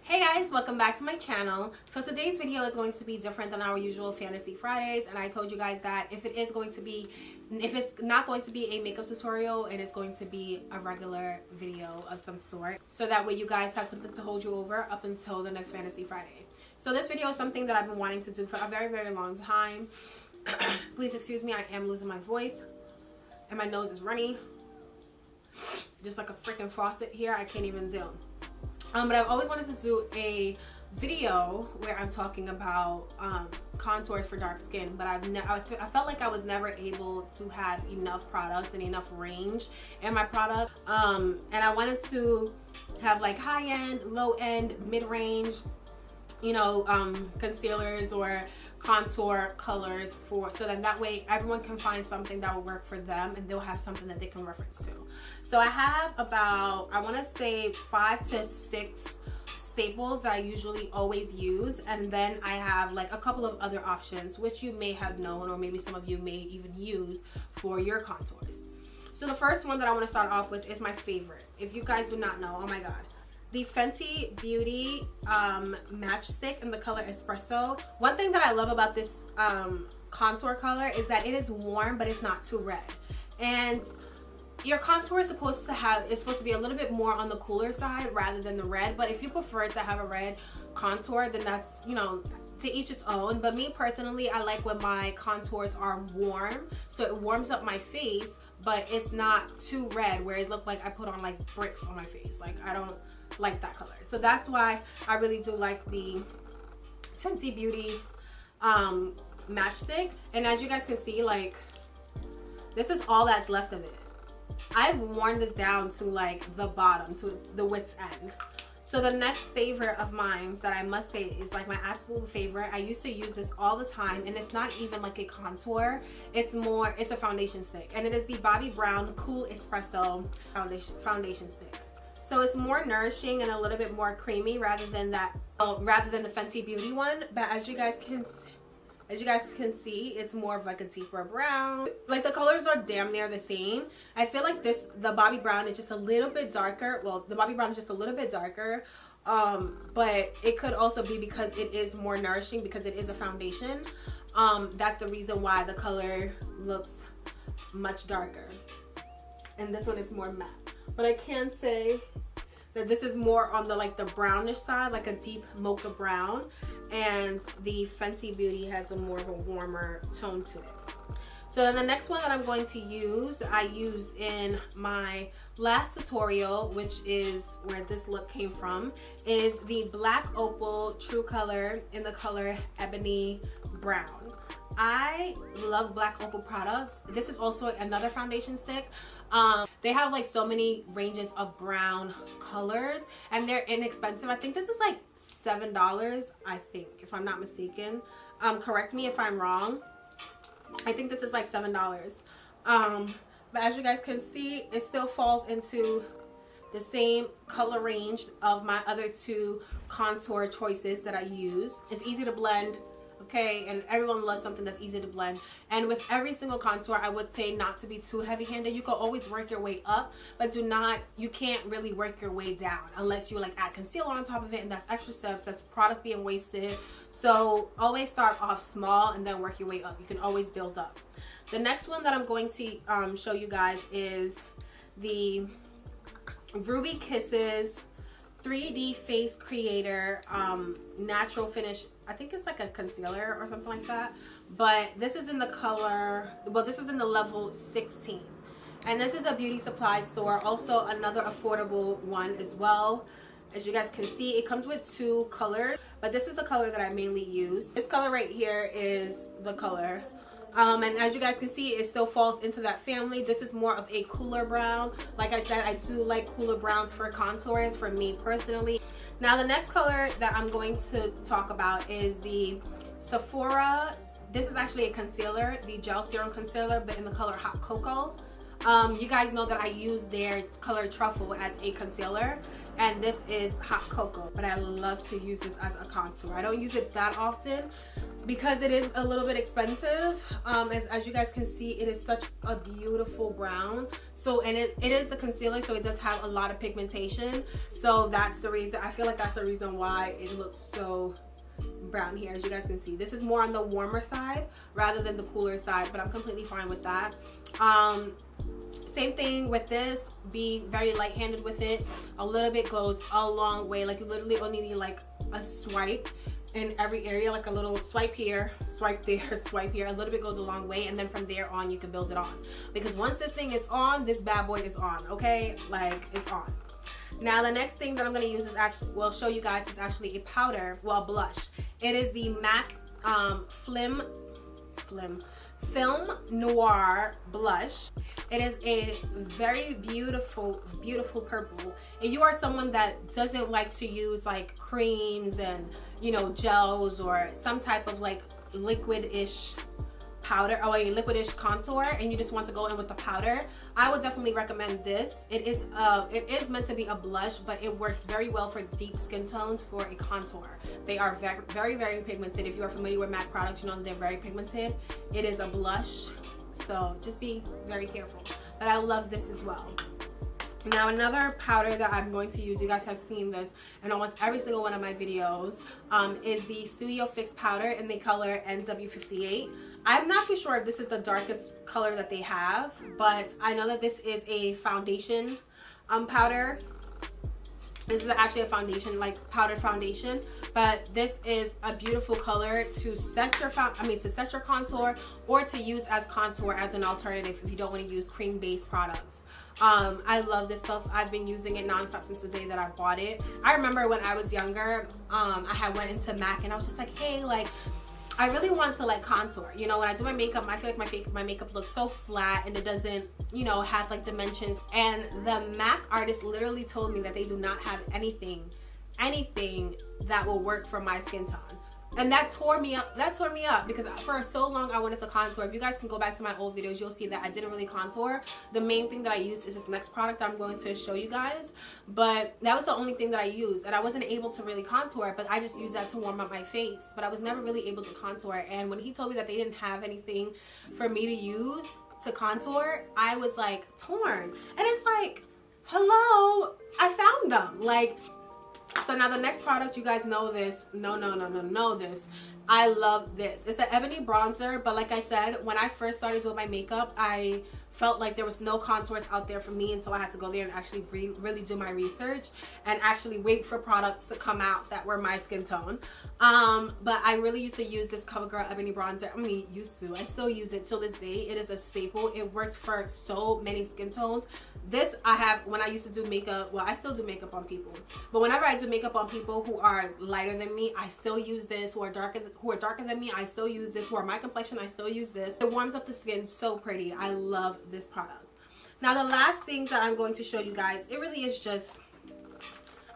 Hey guys, welcome back to my channel. So today's video is going to be different than our usual Fantasy Fridays, and I told you guys that if it's not going to be a makeup tutorial, it is going to be a regular video of some sort, so that way you guys have something to hold you over up until the next Fantasy Friday. So this video is something that I've been wanting to do for a very long time. Please excuse me, I am losing my voice and my nose is runny, just like a freaking faucet here. I can't even deal. But I've always wanted to do a video where I'm talking about contours for dark skin, but I felt like I was never able to have enough products and enough range in my product. And I wanted to have like high-end, low-end, mid-range, you know, concealers or contour colors so that way everyone can find something that will work for them and they'll have something that they can reference to. So I have about, I want to say 5 to 6 staples that I usually always use, and then I have like a couple of other options which you may have known, or maybe some of you may even use for your contours. So the first one that I want to start off with is my favorite. If you guys do not know, oh my god, the Fenty Beauty matchstick in the color Espresso. One thing that I love about this contour color is that it is warm, but it's not too red. And your contour is supposed to be a little bit more on the cooler side rather than the red. But if you prefer to have a red contour, then that's, you know, to each its own. But me personally, I like when my contours are warm, so it warms up my face, but it's not too red where it looked like I put on like bricks on my face. Like, I don't like that color. So that's why I really do like the Fenty Beauty matchstick. And as you guys can see, like, this is all that's left of it. I've worn this down to like the bottom, to the wit's end. So the next favorite of mine that I must say is like my absolute favorite. I used to use this all the time, and it's not even like a contour, it's a foundation stick, and it is the Bobbi Brown Cool Espresso foundation stick. So it's more nourishing and a little bit more creamy rather than the Fenty Beauty one. But as you guys can see, it's more of like a deeper brown. Like, the colors are damn near the same. I feel like the Bobbi Brown is just a little bit darker. Well, the Bobbi Brown is just a little bit darker. But it could also be because it is more nourishing, because it is a foundation. That's the reason why the color looks much darker. And this one is more matte. But I can say that this is more on the brownish side, like a deep mocha brown, and the Fenty Beauty has a more of a warmer tone to it. So then the next one that I'm going to use, I used in my last tutorial, which is where this look came from, is the Black Opal True Color in the color Ebony Brown. I love Black Opal products. This is also another foundation stick. They have like so many ranges of brown colors, and they're inexpensive. I think this is like $7, I think, if I'm not mistaken. Correct me if I'm wrong. I think this is like $7. But as you guys can see, it still falls into the same color range of my other two contour choices that I use. It's easy to blend. Okay, and everyone loves something that's easy to blend. And with every single contour, I would say not to be too heavy-handed. You can always work your way up, but you can't really work your way down unless you like add concealer on top of it, and that's extra steps, that's product being wasted. So always start off small and then work your way up. You can always build up. The next one that I'm going to show you guys is the Ruby Kisses 3D Face Creator Natural Finish. I think it's like a concealer or something like that, but this is in the color, well, this is in the level 16, and this is a beauty supply store, also another affordable one as well. As you guys can see, it comes with 2 colors, but this is the color that I mainly use. This color right here is the color. And as you guys can see, it still falls into that family. This is more of a cooler brown. Like I said, I do like cooler browns for contours for me personally. Now the next color that I'm going to talk about is the Sephora. This is actually a concealer, the Gel Serum Concealer, but in the color Hot Cocoa. You guys know that I use their color Truffle as a concealer, and this is Hot Cocoa, but I love to use this as a contour. I don't use it that often because it is a little bit expensive. As you guys can see, it is such a beautiful brown, So, and it is the concealer, so it does have a lot of pigmentation. So that's the reason, I feel like that's the reason why it looks so brown here. As you guys can see, this is more on the warmer side rather than the cooler side, but I'm completely fine with that. Same thing with this, be very light-handed with it. A little bit goes a long way. Like, you literally only need like a swipe in every area, like a little swipe here, swipe there, swipe here. A little bit goes a long way, and then from there on you can build it on, because once this thing is on, this bad boy is on. Okay, like, it's on. Now the next thing that I'm going to use is actually, well, show you guys, is actually a powder, well, blush. It is the MAC Film Noir blush. It is a very beautiful purple. If you are someone that doesn't like to use like creams and, you know, gels or some type of like liquid-ish powder or a liquid-ish contour, and you just want to go in with the powder, I would definitely recommend this. It is meant to be a blush, but it works very well for deep skin tones for a contour. They are very pigmented. If you are familiar with MAC products, you know they're very pigmented. It is a blush, so just be very careful. But I love this as well. Now another powder that I'm going to use, you guys have seen this in almost every single one of my videos, is the Studio Fix powder in the color NW58. I'm not too sure if this is the darkest color that they have, but I know that this is a foundation powder. This is actually a foundation, like powdered foundation, but this is a beautiful color to set your to set your contour, or to use as contour as an alternative if you don't want to use cream-based products. I love this stuff. I've been using it nonstop since the day that I bought it. I remember when I was younger, I had went into MAC and I was just like, hey, like, I really want to like contour. You know, when I do my makeup, I feel like my makeup looks so flat and it doesn't, you know, have like dimensions. And the MAC artist literally told me that they do not have anything that will work for my skin tone. And that tore me up. That tore me up because for so long I wanted to contour. If you guys can go back to my old videos, you'll see that I didn't really contour. The main thing that I used is this next product that I'm going to show you guys. But that was the only thing that I used, and I wasn't able to really contour, but I just used that to warm up my face. But I was never really able to contour. And when he told me that they didn't have anything for me to use to contour, I was like torn. And it's like, hello, I found them. Like, so now the next product, you guys know this. Know this. I love this. It's the Ebony Bronzer, but like I said, when I first started doing my makeup, I felt like there was no contours out there for me, and so I had to go there and actually really do my research and actually wait for products to come out that were my skin tone. But I really used to use this CoverGirl Ebony Bronzer. I mean, I still use it till this day. It is a staple. It works for so many skin tones. This I have when I used to do makeup. Well, I still do makeup on people, but whenever I do makeup on people who are lighter than me, I still use this. Who are darker than me, I still use this. Who are my complexion, I still use this. It warms up the skin so pretty. I love this product. Now the last thing that I'm going to show you guys, it really is just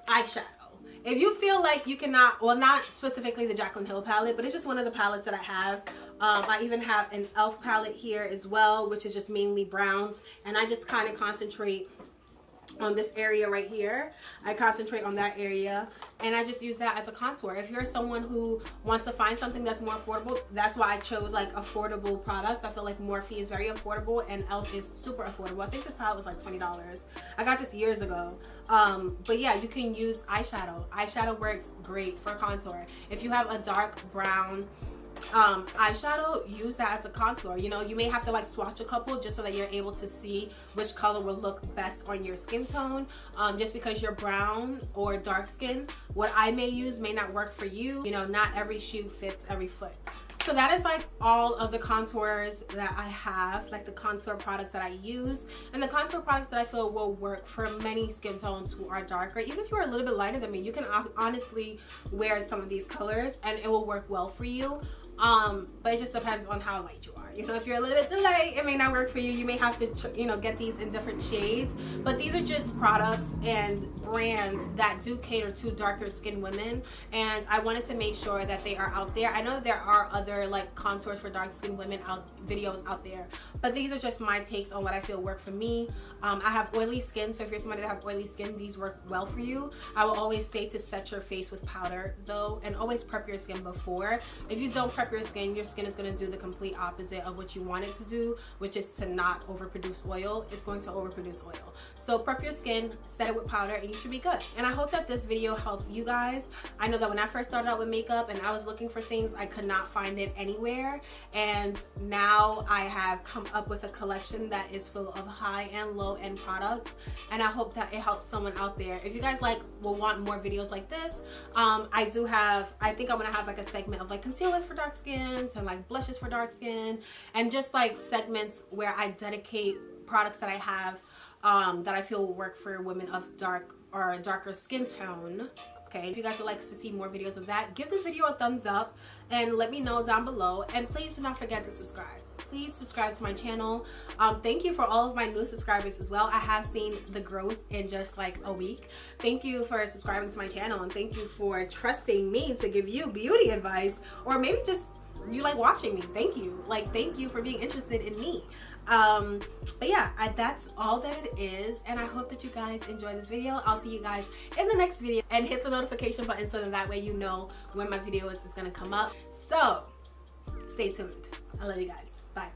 eyeshadow. If you feel like you cannot, well, not specifically the Jaclyn Hill palette, but it's just one of the palettes that I have. I even have an e.l.f. palette here as well, which is just mainly browns, and I just kind of concentrate on this area right here. I concentrate on that area, and I just use that as a contour. If you're someone who wants to find something that's more affordable, that's why I chose like affordable products. I feel like Morphe is very affordable and e.l.f. is super affordable. I think this palette was like $20. I got this years ago. But yeah, you can use eyeshadow. Eyeshadow works great for contour. If you have a dark brown eyeshadow, use that as a contour. You know, you may have to like swatch a couple just so that you're able to see which color will look best on your skin tone. Just because you're brown or dark skin, what I may use may not work for you. You know, not every shoe fits every foot. So that is like all of the contours that I have, like the contour products that I use, and the contour products that I feel will work for many skin tones who are darker. Even if you're a little bit lighter than me, you can honestly wear some of these colors and it will work well for you. But it just depends on how light you are. You know, if you're a little bit too light, it may not work for you. You may have to, you know, get these in different shades. But these are just products and brands that do cater to darker skinned women, and I wanted to make sure that they are out there. I know that there are other like contours for dark skinned women videos out there, but these are just my takes on what I feel work for me. I have oily skin, so if you're somebody that have oily skin, these work well for you. I will always say to set your face with powder though, and always prep your skin before. If you don't prep prep your skin is going to do the complete opposite of what you want it to do, which is to not overproduce oil. It's going to overproduce oil. So prep your skin, set it with powder, and you should be good. And I hope that this video helped you guys. I know that when I first started out with makeup and I was looking for things, I could not find it anywhere. And now I have come up with a collection that is full of high and low end products. And I hope that it helps someone out there. If you guys will want more videos like this, I think I'm gonna have like a segment of like concealers for dark skins and like blushes for dark skin, and just like segments where I dedicate products that I have that I feel will work for women of dark or a darker skin tone. Okay, if you guys would like to see more videos of that, give this video a thumbs up and let me know down below. And please do not forget to subscribe. Please subscribe to my channel. Thank you for all of my new subscribers as well. I have seen the growth in just like a week. Thank you for subscribing to my channel, and thank you for trusting me to give you beauty advice, or maybe just you like watching me. Thank you. Thank you for being interested in me. But yeah, that's all that it is, and I hope that you guys enjoy this video. I'll see you guys in the next video, and hit the notification button so that way you know when my video is gonna come up. So stay tuned. I love you guys. Bye.